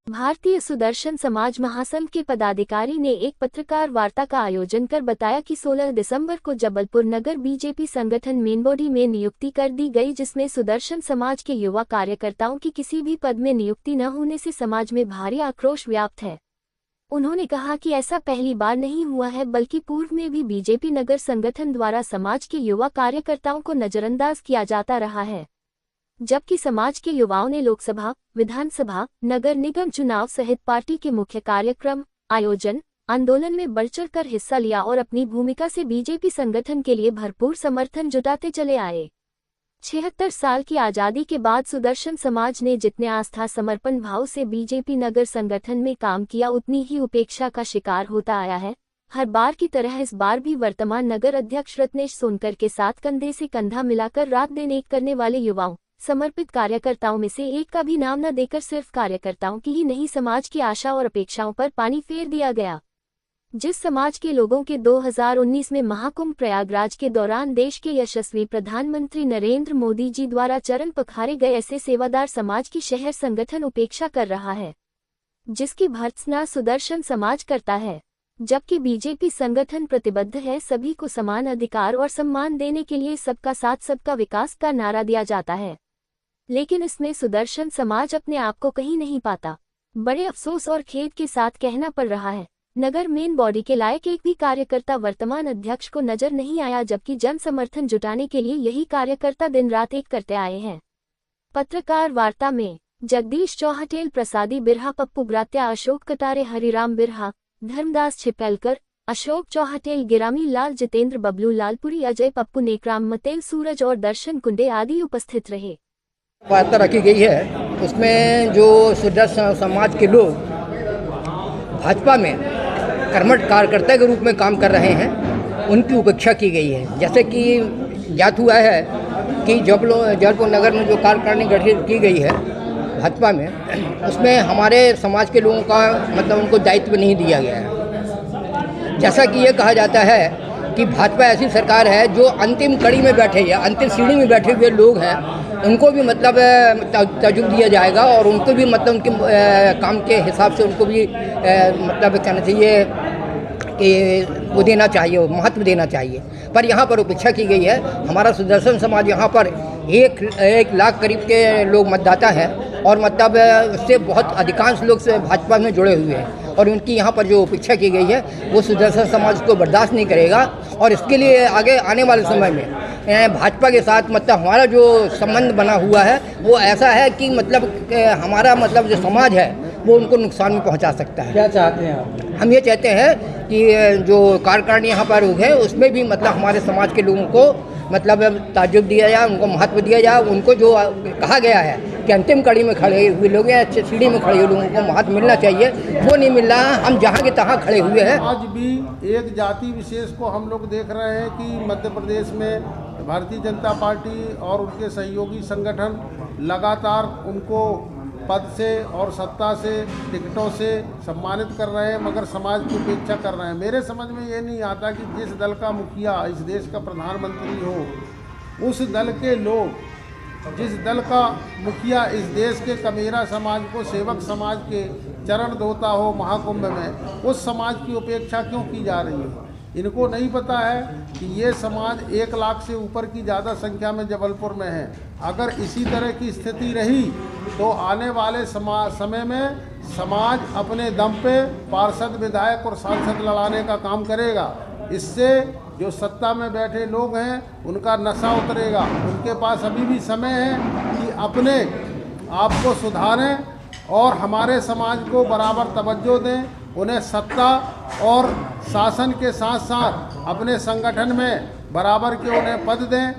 भारतीय सुदर्शन समाज महासंघ के पदाधिकारी ने एक पत्रकार वार्ता का आयोजन कर बताया कि 16 दिसंबर को जबलपुर नगर बीजेपी संगठन मेन बॉडी में नियुक्ति कर दी गई, जिसमें सुदर्शन समाज के युवा कार्यकर्ताओं की किसी भी पद में नियुक्ति न होने से समाज में भारी आक्रोश व्याप्त है। उन्होंने कहा कि ऐसा पहली बार नहीं हुआ है, बल्कि पूर्व में भी बीजेपी नगर संगठन द्वारा समाज के युवा कार्यकर्ताओं को नजरअंदाज किया जाता रहा है, जबकि समाज के युवाओं ने लोकसभा, विधानसभा, नगर निगम चुनाव सहित पार्टी के मुख्य कार्यक्रम, आयोजन, आंदोलन में बढ़चढ़कर हिस्सा लिया और अपनी भूमिका से बीजेपी संगठन के लिए भरपूर समर्थन जुटाते चले आए। 76 साल की आजादी के बाद सुदर्शन समाज ने जितने आस्था समर्पण भाव से बीजेपी नगर संगठन में काम किया, उतनी ही उपेक्षा का शिकार होता आया है। हर बार की तरह इस बार भी वर्तमान नगर अध्यक्ष रत्नेश सोनकर के साथ कंधे से कंधा मिलाकर रात दिन एक करने वाले युवाओं, समर्पित कार्यकर्ताओं में से एक का भी नाम न देकर सिर्फ कार्यकर्ताओं की ही नहीं, समाज की आशा और अपेक्षाओं पर पानी फेर दिया गया। जिस समाज के लोगों के 2019 में महाकुंभ प्रयागराज के दौरान देश के यशस्वी प्रधानमंत्री नरेंद्र मोदी जी द्वारा चरण पखारे गए ऐसे सेवादार समाज की शहर संगठन उपेक्षा कर रहा है, जिसकी भर्त्सना सुदर्शन समाज करता है, जबकि बीजेपी संगठन प्रतिबद्ध है सभी को समान अधिकार और सम्मान देने के लिए। सबका साथ सबका विकास का नारा दिया जाता है, लेकिन इसमें सुदर्शन समाज अपने आप को कहीं नहीं पाता। बड़े अफसोस और खेद के साथ कहना पड़ रहा है, नगर मेन बॉडी के लायक एक भी कार्यकर्ता वर्तमान अध्यक्ष को नजर नहीं आया, जबकि जन समर्थन जुटाने के लिए यही कार्यकर्ता दिन रात एक करते आए हैं। पत्रकार वार्ता में जगदीश चौहटेल, प्रसादी बिरहा, पप्पू ग्रात्या, अशोक कटारे, हरिराम बिरहा, धर्मदास छिपेलकर, अशोक चौहटेल, गिरामी लाल, जितेंद्र, बबलू लालपुरी, अजय, पप्पू नेकराम, मतेल, सूरज और दर्शन कुंडे आदि उपस्थित रहे। वार्ता रखी गई है, उसमें जो सुदर्शन समाज के लोग भाजपा में कर्मठ कार्यकर्ता के रूप में काम कर रहे हैं, उनकी उपेक्षा की गई है। जैसे कि ज्ञात हुआ है कि जबलपुर नगर में जो कार्यकारिणी गठित की गई है भाजपा में, उसमें हमारे समाज के लोगों का मतलब उनको दायित्व नहीं दिया गया है। जैसा कि ये कहा जाता है कि भाजपा ऐसी सरकार है जो अंतिम कड़ी में बैठे या अंतिम सीढ़ी में बैठे हुए लोग हैं, उनको भी मतलब तजुर्बा दिया जाएगा और उनको भी मतलब उनके काम के हिसाब से उनको भी मतलब कहना चाहिए कि वो देना चाहिए, महत्व देना चाहिए। पर यहाँ पर उपेक्षा की गई है। हमारा सुदर्शन समाज यहाँ पर एक लाख करीब के लोग मतदाता हैं और मतलब उससे बहुत अधिकांश लोग से भाजपा में जुड़े हुए हैं और उनकी यहाँ पर जो उपेक्षा की गई है वो सुदर्शन समाज को बर्दाश्त नहीं करेगा। और इसके लिए आगे आने वाले समय में भाजपा के साथ मतलब हमारा जो संबंध बना हुआ है वो ऐसा है कि मतलब हमारा मतलब जो समाज है वो उनको नुकसान में पहुंचा सकता है। क्या चाहते हैं आप? हम ये चाहते हैं कि जो कार्यकारिणी यहाँ पर है उसमें भी मतलब हमारे समाज के लोगों को मतलब ताजुब दिया जाए, उनको महत्व दिया जाए। उनको जो कहा गया है कि अंतिम कड़ी में खड़े हुए लोग या सीढ़ी में खड़े हुए लोगों को महत्व मिलना चाहिए, वो नहीं मिल रहा। हम जहाँ के तहाँ खड़े हुए हैं। आज भी एक जाति विशेष को हम लोग देख रहे हैं कि मध्य प्रदेश में भारतीय जनता पार्टी और उनके सहयोगी संगठन लगातार उनको पद से और सत्ता से, टिकटों से सम्मानित कर रहे हैं, मगर समाज की उपेक्षा कर रहे हैं। मेरे समझ में ये नहीं आता कि जिस दल का मुखिया इस देश का प्रधानमंत्री हो, उस दल के लोग, जिस दल का मुखिया इस देश के कमेरा समाज को, सेवक समाज के चरण धोता हो महाकुंभ में, उस समाज की उपेक्षा क्यों की जा रही है? इनको नहीं पता है कि ये समाज 1 लाख से ऊपर की ज़्यादा संख्या में जबलपुर में है। अगर इसी तरह की स्थिति रही तो आने वाले समय में समाज अपने दम पे पार्षद, विधायक और सांसद लड़ाने का काम करेगा। इससे जो सत्ता में बैठे लोग हैं उनका नशा उतरेगा। उनके पास अभी भी समय है कि अपने आप को सुधारें और हमारे समाज को बराबर तवज्जो दें। उन्हें सत्ता और शासन के साथ साथ अपने संगठन में बराबर के उन्हें पद दें।